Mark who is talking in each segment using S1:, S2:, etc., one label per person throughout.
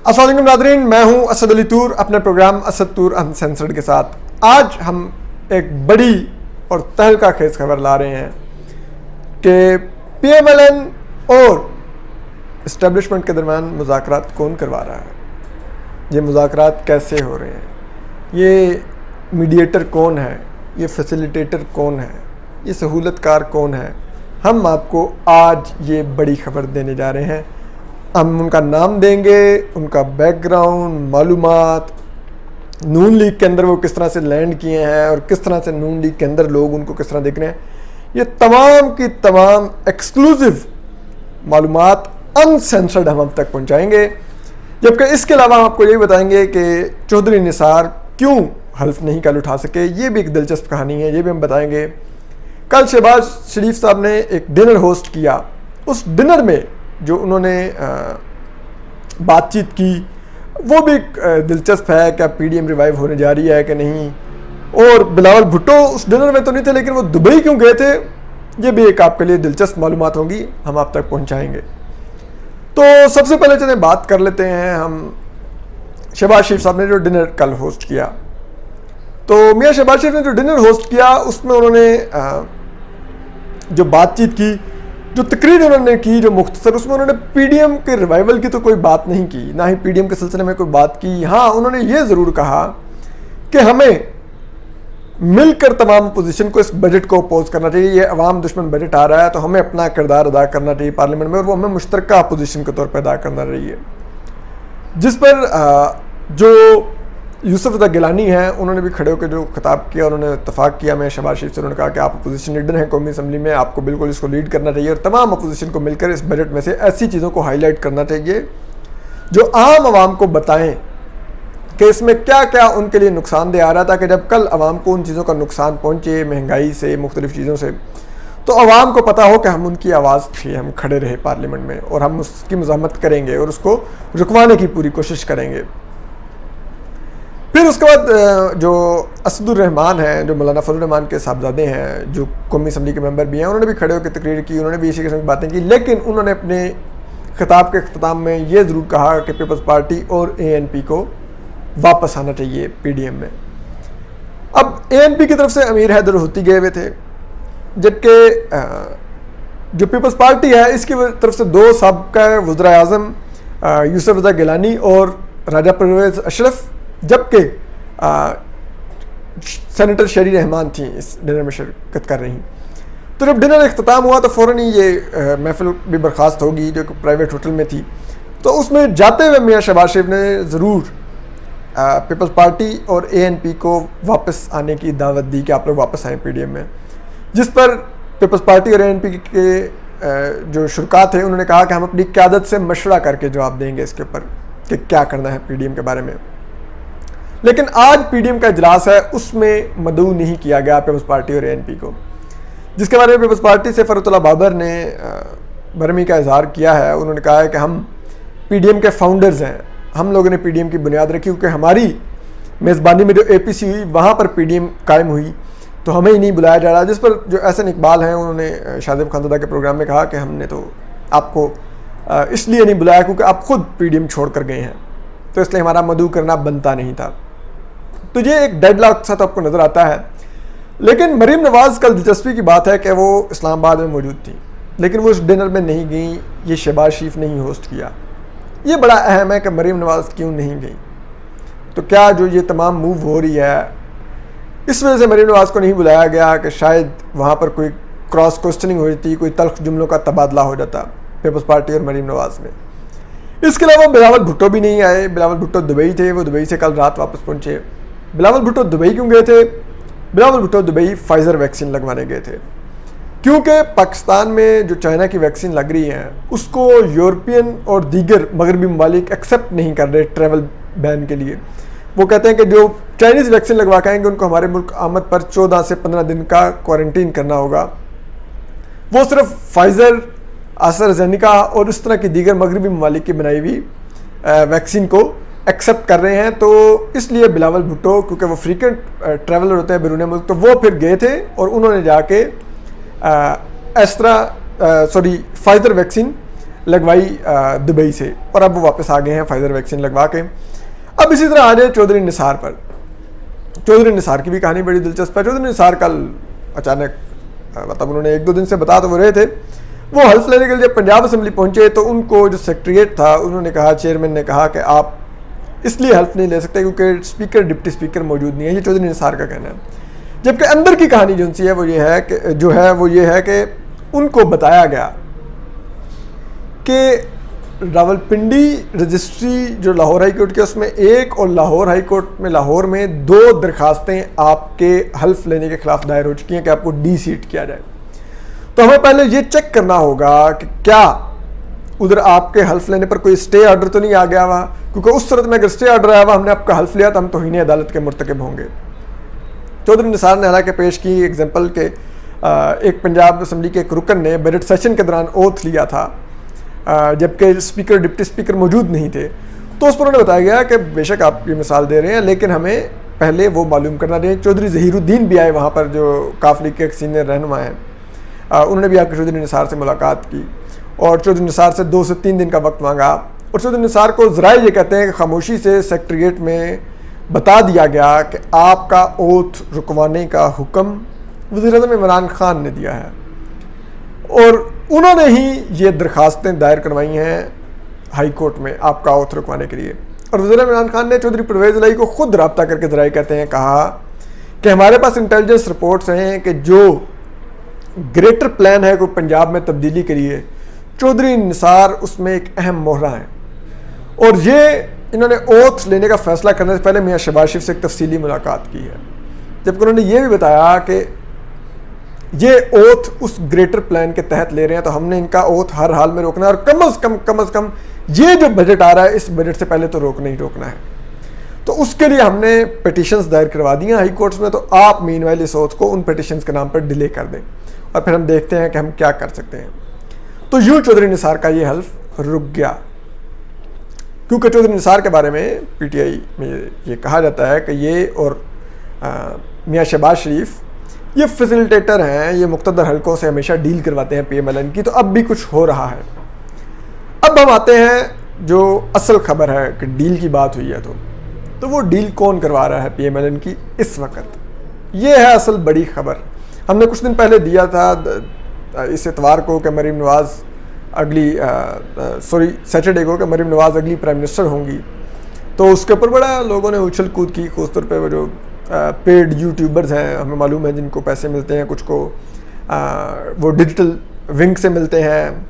S1: अस्सलाम वालेकुम नादरीन, मैं हूं असद अली तूर अपने प्रोग्राम असद तूर अनसेंसर्ड के साथ। आज हम एक बड़ी और तहलका खेज खबर ला रहे हैं कि PMLN और इस्टेब्लिशमेंट के दरमियान मुज़ाकरात कौन करवा रहा है, ये मुज़ाकरात कैसे हो रहे हैं, ये मीडिएटर कौन है, ये फैसिलिटेटर कौन है, ये सहूलतकार कौन है। हम आपको आज ये बड़ी खबर देने जा रहे हैं। हम उनका नाम देंगे, उनका बैकग्राउंड, मालूमात, नून लीग के अंदर वो किस तरह से लैंड किए हैं और किस तरह से नून लीग के अंदर लोग उनको किस तरह देख रहे हैं। ये तमाम की तमाम एक्सक्लूसिव मालूमात अनसेंसर्ड हम अब तक पहुंचाएंगे। जबकि इसके अलावा हम आपको ये बताएंगे कि चौधरी निसार क्यों हल्फ नहीं कल उठा सके, ये भी एक दिलचस्प कहानी है, ये भी हम बताएंगे। कल शहबाज शरीफ साहब ने एक डिनर होस्ट किया, उस डिनर में जो उन्होंने बातचीत की वो भी दिलचस्प है। क्या PDM रिवाइव होने जा रही है कि नहीं, और बिलावल भुट्टो उस डिनर में तो नहीं थे लेकिन वो दुबई क्यों गए थे, ये भी एक आपके लिए दिलचस्प मालूमात होंगी, हम आप तक पहुंचाएंगे। तो सबसे पहले चलें बात कर लेते हैं हम शहबाज शरीफ साहब ने जो डिनर कल होस्ट किया। तो मियाँ शहबाज शरीफ ने जो डिनर होस्ट किया उसमें उन्होंने जो बातचीत की, जो तकरीर उन्होंने की, जो मुख्तसर, उसमें उन्होंने PDM के रिवाइवल की तो कोई बात नहीं की, ना ही PDM के सिलसिले में कोई बात की। हाँ, उन्होंने ये ज़रूर कहा कि हमें मिलकर तमाम पोजीशन को इस बजट को अपोज करना चाहिए। ये अवाम दुश्मन बजट आ रहा है तो हमें अपना किरदार अदा करना चाहिए पार्लियामेंट में, और वो हमें मुश्तरका अपोजिशन के तौर पर अदा करना चाहिए। जिस पर जो यूसुफ रज़ा गिलानी हैं उन्होंने भी खड़े होकर जो खिताब किया, उन्होंने इत्तफाक किया मैं शहबाज शरीफ से। उन्होंने कहा कि आप अपोजिशन लीडर हैं कौमी असम्बली में, आपको बिल्कुल इसको लीड करना चाहिए और तमाम अपोजिशन को मिलकर इस बजट में से ऐसी चीज़ों को हाईलाइट करना चाहिए जो आम आवाम को बताएं कि इसमें क्या क्या उनके लिए नुकसानदेह आ रहा था, कि जब कल आवाम को उन चीज़ों का नुकसान पहुँचे, महंगाई से, मुख्तलिफ चीज़ों से, तो आवाम को पता हो कि हम उनकी आवाज़ थी, हम खड़े रहे पार्लियामेंट में और हम उसकी मुज़ाहमत करेंगे और उसको रुकवाने की पूरी कोशिश करेंगे। फिर उसके बाद जो असदुर रहमान हैं, जो मौलाना फजल रहमान के साहबजादे हैं, जो कौमी असम्बली के मेंबर भी हैं, उन्होंने भी खड़े होकर तकरीर की, उन्होंने भी इसी किस्म की बातें की। लेकिन उन्होंने अपने खिताब के अख्ताम में ये ज़रूर कहा कि पीपल्स पार्टी और ANP को वापस आना चाहिए PDM में। अब ANP की तरफ से अमीर हैदर होती गए हुए थे, जबकि जो पीपल्स पार्टी है इसकी तरफ से दो साबिक़ा वज़ीर आज़म यूसुफ रज़ा गिलानी और राजा परवेज़ अशरफ, जबकि सेनेटर शरी रहमान थी इस डिनर में शिरकत कर रही। तो जब डिनर अख्ताम हुआ तो फ़ौरन ही ये महफिल भी बर्खास्त होगी जो कि प्राइवेट होटल में थी। तो उसमें जाते हुए मियाँ शहबाज शरीफ ने ज़रूर पीपल्स पार्टी और ANP को वापस आने की दावत दी कि आप लोग वापस आएँ PDM में, जिस पर पीपल्स पार्टी और ANP के जो शुरका थे उन्होंने कहा कि हम अपनी क़यादत से मशवरा करके जवाब देंगे इसके ऊपर कि क्या करना है PDM के बारे में। लेकिन आज PDM का इजलास है, उसमें मदऊ नहीं किया गया पीपल्स पार्टी और ANP को, जिसके बारे में पीपल्स पार्टी से फ़रतुल्लाह बाबर ने बरहमी का इजहार किया है। उन्होंने कहा है कि हम PDM के फाउंडर्स हैं, हम लोगों ने PDM की बुनियाद रखी, क्योंकि हमारी मेज़बानी में जो APC हुई वहाँ पर PDM कायम हुई, तो हमें ही नहीं बुलाया जा रहा। जिस पर जो एहसन इकबाल हैं उन्होंने शादिब खानज़दा के प्रोग्राम में कहा कि हमने तो आपको इसलिए नहीं बुलाया क्योंकि आप खुद PDM छोड़ कर गए हैं, तो इसलिए हमारा मदऊ करना बनता नहीं था। तो ये एक डेडलॉक सा तो आपको नज़र आता है। लेकिन मरीम नवाज़, कल दिलचस्पी की बात है कि वो इस्लामाबाद में मौजूद थी लेकिन वो उस डिनर में नहीं गई, ये शहबाज शरीफ ने ही होस्ट किया। ये बड़ा अहम है कि मरीम नवाज़ क्यों नहीं गई। तो क्या जो ये तमाम मूव हो रही है इस वजह से मरीम नवाज़ को नहीं बुलाया गया कि शायद वहाँ पर कोई क्रॉस क्वेश्चनिंग हो जाती, कोई तल्ख जुमलों का तबादला हो जाता पीपल्स पार्टी और मरीम नवाज़ में। इसके अलावा बिलावल भुट्टो भी नहीं आए। बिलावल भुट्टो दुबई थे, वो दुबई से कल रात वापस पहुँचे। बिलावल भुट्टो दुबई क्यों गए थे? Bilawal Bhutto Dubai Pfizer vaccine लगवाने गए थे, क्योंकि पाकिस्तान में जो चाइना की वैक्सीन लग रही है उसको यूरोपियन और दीगर मगरबी ममालिक एक्सेप्ट नहीं कर रहे ट्रैवल बैन के लिए। वो कहते हैं कि जो चाइनीज़ वैक्सीन लगवा के आएंगे उनको हमारे मुल्क आमद पर 14 से 15 दिन का क्वारंटीन करना होगा। वो सिर्फ फाइज़र, एस्ट्राज़ेनेका और इस तरह की दीगर मगरबी ममालिक की बनाई हुई वैक्सीन को एक्सेप्ट कर रहे हैं। तो इसलिए बिलावल भुट्टो, क्योंकि वो फ्रीक्वेंट ट्रैवलर होते हैं बैरून मुल्क, तो वो फिर गए थे और उन्होंने जाके फाइज़र वैक्सीन लगवाई दुबई से, और अब वो वापस आ गए हैं फाइजर वैक्सीन लगवा के। अब इसी तरह आ जाए चौधरी निसार पर। चौधरी निसार की भी कहानी बड़ी दिलचस्प है। चौधरी निसार कल अचानक मतलब उन्होंने 1-2 दिन से बता तो वो रहे थे, वो हल्फ लेने के लिए जब पंजाब असेंबली पहुंचे तो उनको जो सेक्रेटरीट था उन्होंने कहा, चेयरमैन ने कहा कि आप इसलिए हल्फ नहीं ले सकते क्योंकि स्पीकर डिप्टी स्पीकर मौजूद नहीं है। ये चौधरी निसार का कहना है। जबकि अंदर की कहानी जो सी है वो ये है कि उनको बताया गया कि रावलपिंडी रजिस्ट्री जो लाहौर हाई कोर्ट की उसमें एक, और लाहौर हाई कोर्ट में लाहौर में 2 दरखास्तें आपके हल्फ लेने के खिलाफ दायर हो चुकी हैं कि आपको डी सीट किया जाए। तो हमें पहले ये चेक करना होगा कि क्या उधर आपके हल्फ लेने पर कोई स्टे ऑर्डर तो नहीं आ गया हुआ, क्योंकि उस सूरत में अगर स्टे ऑर्डर आया हुआ, हमने आपका हल्फ लिया तो हम तौहीन अदालत के मुर्तकब होंगे। चौधरी निसार ने हालांकि पेश की एग्जाम्पल के एक पंजाब असम्बली के एक रुकन ने बजट सेशन के दौरान ओथ लिया था जबकि स्पीकर डिप्टी स्पीकर मौजूद नहीं थे, तो उस पर उन्होंने बताया गया कि बेशक आप ये मिसाल दे रहे हैं लेकिन हमें पहले वो मालूम करना दें। चौधरी ज़हीरुद्दीन भी आए वहाँ पर, जो काफ लीग के एक सीनियर रहनुमा हैं, उन्होंने भी आकर चौधरी निसार से मुलाकात की और चौधरी निसार से 2 से 3 दिन का वक्त मांगा। और चौधरी निसार को ज़राए ये कहते हैं कि खामोशी से सेक्रेटरीट में बता दिया गया कि आपका ओथ रुकवाने का हुक्म वज़ीर-ए-आज़म इमरान खान ने दिया है, और उन्होंने ही ये दरखास्तें दायर करवाई हैं हाई कोर्ट में आपका ओथ रुकवाने के लिए। और वज़ीर इमरान खान ने चौधरी परवेज़ इलाही को खुद रब्ता करके ज़राए कहते हैं कहा कि हमारे पास इंटेलिजेंस रिपोर्ट्स हैं कि जो ग्रेटर प्लान है कोई पंजाब में तब्दीली के लिए, चौधरी निसार उसमें एक अहम मोहरा है। और ये इन्होंने ओथ लेने का फैसला करने से पहले मियाँ शहबाज शरीफ से एक तफसीली मुलाकात की है, जबकि उन्होंने ये भी बताया कि ये ओथ उस ग्रेटर प्लान के तहत ले रहे हैं तो हमने इनका ओथ हर हाल में रोकना है, और कम अज़ कम ये जो बजट आ रहा है इस बजट से पहले तो रोकना ही रोकना है। तो उसके लिए हमने पिटिशंस दायर करवा दी हैं हाई कोर्ट्स में, तो आप मीनवाइल इस ओथ को उन पिटिशंस के नाम पर डिले कर दें और फिर हम देखते हैं कि हम क्या कर सकते हैं। तो यूँ चौधरी निसार का ये हल्फ रुक गया, क्योंकि चौधरी निसार के बारे में पीटीआई में ये कहा जाता है कि ये और मियाँ शहबाज शरीफ ये फैसिलिटेटर हैं, ये मुक़्तदर हलकों से हमेशा डील करवाते हैं पीएमएलएन की। तो अब भी कुछ हो रहा है। अब हम आते हैं जो असल खबर है कि डील की बात हुई है, तो वो डील कौन करवा रहा है पीएमएलएन की इस वक्त, ये है असल बड़ी खबर। हमने कुछ दिन पहले दिया था इस इतवार को कि मरीम नवाज़ सैटरडे को कि मरीम नवाज़ अगली प्राइम मिनिस्टर होंगी, तो उसके ऊपर बड़ा लोगों ने उछल कूद की। खासतौर पर वो जो पेड यूट्यूबर्स हैं, हमें मालूम है जिनको पैसे मिलते हैं, कुछ को वो डिजिटल विंग से मिलते हैं,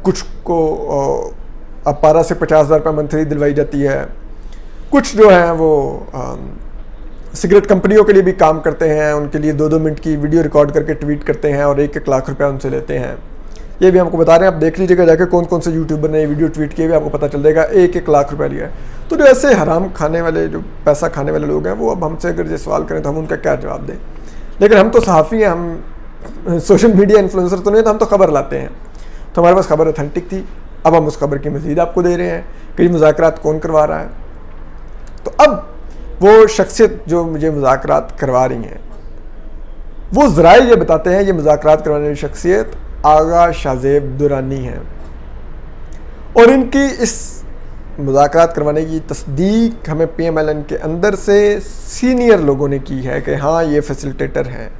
S1: कुछ को अपारा से 50,000 रुपये मंथली दिलवाई जाती है, कुछ जो हैं वो सिगरेट कंपनियों के लिए भी काम करते हैं, उनके लिए 2-2 मिनट की वीडियो रिकॉर्ड करके ट्वीट करते हैं और 1-1 लाख रुपया उनसे लेते हैं। ये भी हमको बता रहे हैं, आप देख लीजिएगा जाके कौन कौन से यूट्यूबर ने वीडियो ट्वीट किए हुए, आपको पता चल जाएगा 1-1 लाख रुपया लिया है। तो जो ऐसे हराम खाने वाले, जो पैसा खाने वाले लोग हैं, वो अब हमसे अगर ये सवाल करें तो हम उनका क्या जवाब दें। लेकिन हम तो सहाफ़ी हैं, हम सोशल मीडिया इन्फ्लुएंसर तो नहीं, तो हम तो खबर लाते हैं, तो हमारे पास खबर ऑथेंटिक थी। अब हम उस खबर की मज़ीद आपको दे रहे हैं कि ये मुज़ाकरात कौन करवा रहा है। तो अब वो शख्सियत जो मुझे मुज़ाकरात करवा रही हैं, वो ज़राए ये बताते हैं ये मुज़ाकरात करवाने वाली शख्सियत आगा शाहज़ेब दुरानी है, और इनकी इस मुज़ाकरात करवाने की तस्दीक हमें पीएमएलएन के अंदर से सीनियर लोगों ने की है कि हाँ ये फैसिलिटेटर हैं।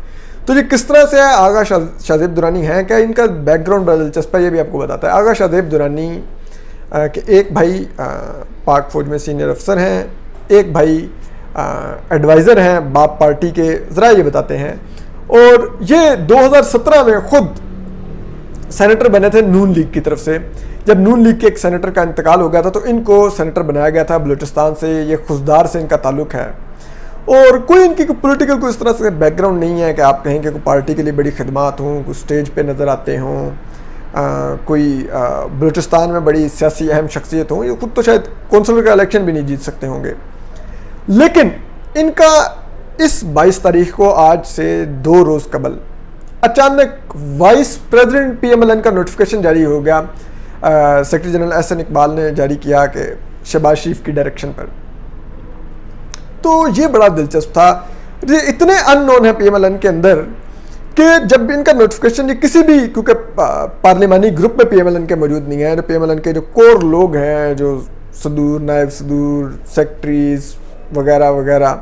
S1: तो ये किस तरह से है, आगा शाहज़ेब दुरानी हैं क्या, इनका बैकग्राउंड बड़ा दिलचस्प है, ये भी आपको बताता है। आगा शाहज़ेब दुरानी के एक भाई पाक फ़ौज में सीनियर अफसर हैं, एक भाई एडवाइज़र हैं बाप पार्टी के, ज़रा ये बताते हैं। और ये 2017 में ख़ुद सेनेटर बने थे नून लीग की तरफ से। जब नून लीग के एक सेनेटर का इंतकाल हो गया था तो इनको सेनेटर बनाया गया था बलूचिस्तान से, ये खुशदार से इनका ताल्लुक़ है। और कोई इनकी पॉलिटिकल कोई इस तरह से बैकग्राउंड नहीं है कि आप कहें कि कोई पार्टी के लिए बड़ी खिदमात हों, कुछ स्टेज पे नज़र आते हों, कोई बलूचिस्तान में बड़ी सियासी अहम शख्सियत हों। ये खुद तो शायद कौंसलर का इलेक्शन भी नहीं जीत सकते होंगे। लेकिन इनका इस 22 तारीख को, आज से 2 रोज़ कबल, अचानक वाइस प्रेसिडेंट पीएमएलएन का नोटिफिकेशन जारी हो गया। सेक्रेटरी जनरल एहसन इकबाल ने जारी किया कि शहबाज शरीफ की डायरेक्शन पर। तो ये बड़ा दिलचस्प था। ये इतने अननोन है पीएमएलएन के अंदर कि जब इनका नोटिफिकेशन किसी भी, क्योंकि पार्लिमानी ग्रुप में पीएमएलएन के मौजूद नहीं है, तो पीएमएलएन के जो कोर लोग हैं, जो सदूर, नायब सदूर, सेक्रेटरीज वगैरह वगैरह,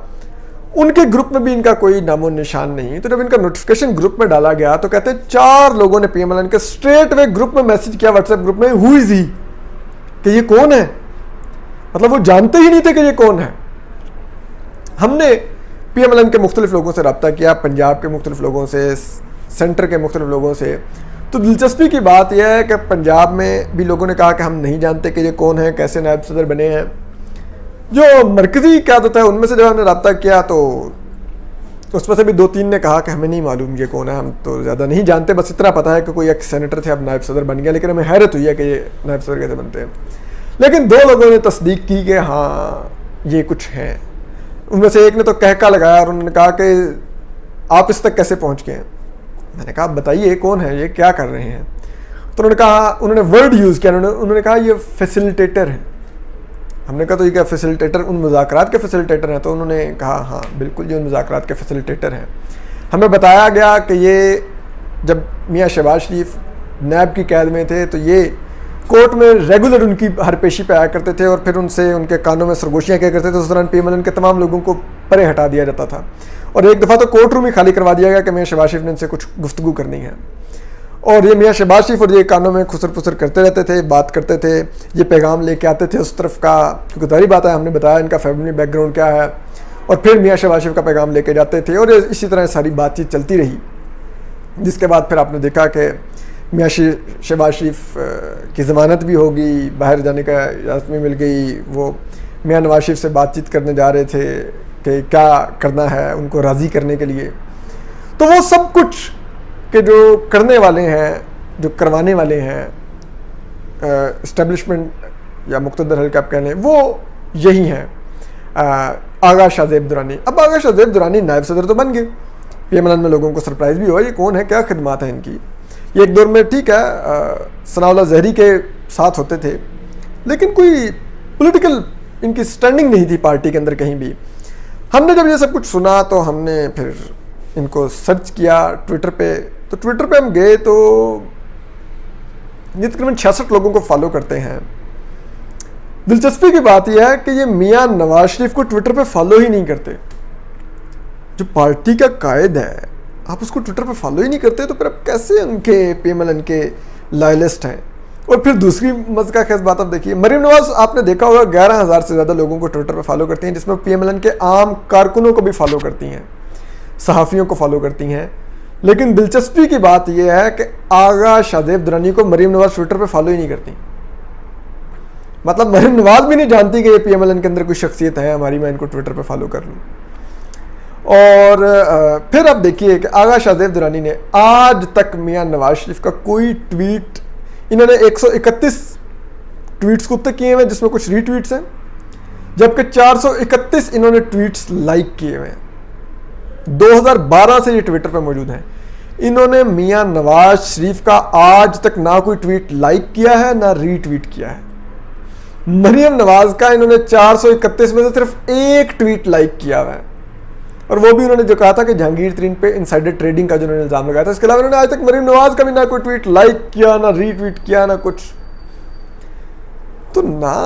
S1: उनके ग्रुप में भी इनका कोई नामो निशान नहीं। तो जब इनका नोटिफिकेशन ग्रुप में डाला गया तो कहते हैं 4 लोगों ने पीएमएलएन के स्ट्रेट वे ग्रुप में मैसेज किया, व्हाट्सएप ग्रुप में, हु इज ही, कि ये कौन है। मतलब वो जानते ही नहीं थे कि ये कौन है। हमने पीएमएलएन के मुख्तलिफ लोगों से रब्ता किया, पंजाब के मुख्तलिफ लोगों से, सेंटर के मुख्तलिफ लोगों से। तो दिलचस्पी की बात यह है कि पंजाब में भी लोगों ने कहा कि हम नहीं जानते कि ये कौन है, कैसे नायब सदर बने हैं। जो मरकज़ी क़यादत है उनमें से जब हमने रब्ता किया तो उसमें से भी 2-3 ने कहा कि हमें नहीं मालूम ये कौन है, हम तो ज़्यादा नहीं जानते, बस इतना पता है कि कोई एक सेनेटर थे, अब नायब सदर बन गया। लेकिन हमें हैरत हुई है कि ये नायब सदर कैसे बनते हैं। लेकिन 2 लोगों ने तस्दीक की कि हाँ ये कुछ हैं। उनमें से एक ने तो कहका लगाया और उन्होंने कहा कि आप इस तक कैसे पहुँच गए। मैंने कहा बताइए कौन है ये, क्या कर रहे हैं। तो उन्होंने कहा, उन्होंने वर्ड यूज़ किया, उन्होंने कहा ये फैसिलिटेटर है। हमने कहा तो ये क्या फैसिलिटेटर उन मुज़ाकरात के फैसिलिटेटर हैं? तो उन्होंने कहा हाँ बिल्कुल ये उन मुज़ाकरात के फैसिलिटेटर हैं। हमें बताया गया कि ये जब मियाँ शहबाज शरीफ नैब की कैद में थे तो ये कोर्ट में रेगुलर उनकी हर पेशी पे आया करते थे और फिर उनसे उनके कानों में सरगोशियाँ किया करते थे। उस दौरान पीएमएलएन के तमाम लोगों को परे हटा दिया जाता था और एक दफ़ा तो कोर्ट रूम ही खाली करवा दिया गया कि मियाँ शहबाज शरीफ ने इनसे कुछ गुफ्तगू करनी है। और ये मियाँ शहबाज शरीफ और ये कानों में खुसर पुसर करते रहते थे, बात करते थे, ये पैगाम लेके आते थे उस तरफ का, क्योंकि सारी बात है हमने बताया इनका फैमिली बैकग्राउंड क्या है, और फिर मियाँ शहबाज शरीफ का पैगाम लेके जाते थे और इसी तरह सारी बातचीत चलती रही। जिसके बाद फिर आपने देखा कि मियाँ शहबाज शरीफ की ज़मानत भी होगी, बाहर जाने का इजाज़त भी मिल गई। वो मियाँ नवाज शरीफ से बातचीत करने जा रहे थे कि क्या करना है उनको राज़ी करने के लिए। तो वो सब कुछ के जो करने वाले हैं, जो करवाने वाले हैं, इस्टेब्लिशमेंट या मुक़्तदर हल्का आप कह लें, वो यही हैं आगा शाहज़ेब दुरानी। अब आगा शाहज़ेब दुरानी नायब सदर तो बन गए। पीएमएलएन में लोगों को सरप्राइज़ भी हुआ, ये कौन है, क्या खिदमात है इनकी। ये एक दौर में ठीक है सनाउल्लाह ज़हरी के साथ होते थे, लेकिन कोई पॉलिटिकल इनकी स्टैंडिंग नहीं थी पार्टी के अंदर कहीं भी। हमने जब ये सब कुछ सुना तो हमने फिर इनको सर्च किया ट्विटर पे। तो ट्विटर पे हम गए तो ये तकरीबन 66 लोगों को फॉलो करते हैं। दिलचस्पी की बात यह है कि ये मियाँ नवाज शरीफ को ट्विटर पे फॉलो ही नहीं करते। जो पार्टी का कायद है आप उसको ट्विटर पे फॉलो ही नहीं करते, तो फिर आप कैसे उनके पीएमएलएन के लॉयलिस्ट हैं। और फिर दूसरी मज़ा खेज़ बात आप देखिए, मरीम नवाज आपने देखा होगा 11,000 से ज़्यादा लोगों को ट्विटर पे फॉलो करती हैं, जिसमें पीएमएलएन के आम कारकुनों को भी फॉलो करती हैं, सहाफ़ियों को फॉलो करती हैं। लेकिन दिलचस्पी की बात यह है कि आगा शाहज़ेब दुरानी को मरीम नवाज ट्विटर पे फॉलो ही नहीं करती। मतलब मरीम नवाज भी नहीं जानती कि ये पीएमएलएन के अंदर कोई शख्सियत है हमारी, मैं इनको ट्विटर पे फॉलो कर लूँ। और फिर आप देखिए कि आगा शाहज़ेब दुरानी ने आज तक मियाँ नवाज शरीफ का कोई ट्वीट, इन्होंने 131 ट्वीट्स कुत्ते किए हुए हैं जिसमें कुछ रीट्वीट्स हैं, जबकि 431 इन्होंने ट्वीट्स लाइक किए हुए हैं। 2012 से ये ट्विटर पर मौजूद हैं। इन्होंने मियाँ नवाज शरीफ का आज तक ना कोई ट्वीट लाइक किया है ना रीट्वीट किया है। मरीम नवाज का इन्होंने 431 में से सिर्फ एक ट्वीट लाइक किया हुआ है, और वो भी उन्होंने जो कहा था कि जहांगीर तरीन पे इनसाइडर ट्रेडिंग का जो उन्होंने इल्ज़ाम लगाया था। इसके अलावा उन्होंने आज तक मरीम नवाज का भी ना कोई ट्वीट लाइक किया, ना रीट्वीट किया, ना कुछ। तो ना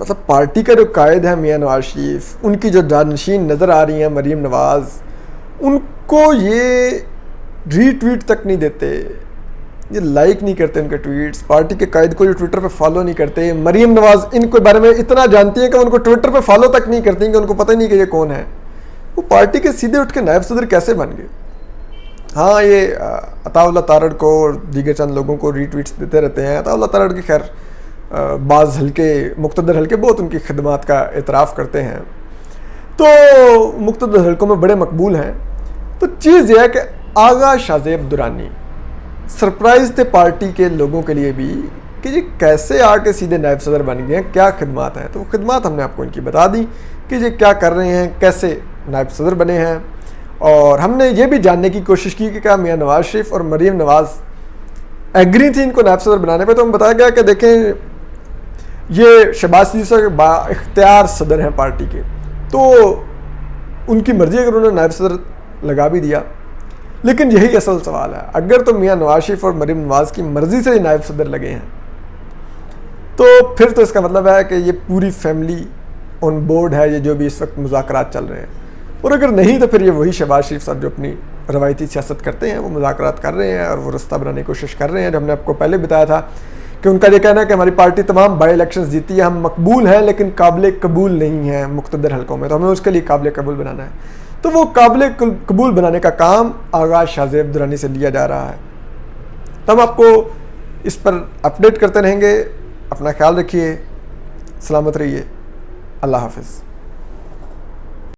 S1: मतलब पार्टी का जो कायद है मियाँ नवाज शरीफ, उनकी जो जानशीन नज़र आ रही हैं मरीम नवाज, उनको ये रीट्वीट तक नहीं देते, ये लाइक नहीं करते उनके ट्वीट्स। पार्टी के कायद को जो ट्विटर पे फॉलो नहीं करते। मरीम नवाज इनके बारे में इतना जानती हैं कि उनको ट्विटर पे फॉलो तक नहीं करती, कि उनको पता ही नहीं कि ये कौन है। वो पार्टी के सीधे उठ के नायब सदर कैसे बन गए। हाँ, ये अताउल्लाह तारड़ को और दीगर चंद लोगों को रीट्वीट्स देते रहते हैं। अताउल्लाह तारड़ की खैर बाज़ हल्के, मुक़्तदर हल्के बहुत उनकी खिदमात का एतराफ़ करते हैं, तो मुक़्तदर हल्कों में बड़े मकबूल हैं। तो चीज़ यह है कि आगा शाहज़ेब दुरानी सरप्राइज़ थे पार्टी के लोगों के लिए भी कि ये कैसे आके सीधे नायब सदर बन गए हैं, क्या खिदमात हैं। तो वो खिदमात हमने आपको इनकी बता दी कि ये क्या कर रहे हैं, कैसे नायब सदर बने हैं। और हमने ये भी जानने की कोशिश की कि क्या मियाँ नवाज शरीफ और मरीम नवाज एग्री थी इनको नायब सदर बनाने पे। तो हम बताया गया कि देखें, ये शहबाज शरीफ से बाइख्तियार सदर हैं पार्टी के, तो उनकी मर्ज़ी अगर उन्होंने नायब सदर लगा भी दिया। लेकिन यही असल सवाल है, अगर तो मियाँ नवाज शरीफ और मरीम नवाज़ की मर्ज़ी से नायब सदर लगे हैं तो फिर तो इसका मतलब है कि ये पूरी फैमिली ऑन बोर्ड है, ये जो भी इस वक्त मुज़ाकरात चल रहे हैं। और अगर नहीं तो फिर ये वही शहबाज शरीफ साहब जो अपनी रवायती सियासत करते हैं, वो मुज़ाकरात कर रहे हैं और वो रास्ता बनाने की कोशिश कर रहे हैं। जो हमने आपको पहले बताया था कि उनका ये कहना है कि हमारी पार्टी तमाम बाई इलेक्शंस जीती है, हम मकबूल हैं लेकिन काबिल कबूल नहीं हैं मुख्तदर हलकों में, तो हमें उसके लिए काबिल कबूल बनाना है। तो वो काबिल कबूल बनाने का काम आगाज़ शाहज़ेब दुरानी से लिया जा रहा है। तो हम आपको इस पर अपडेट करते रहेंगे। अपना ख्याल रखिए, सलामत रहिए, अल्लाह हाफ़िज़।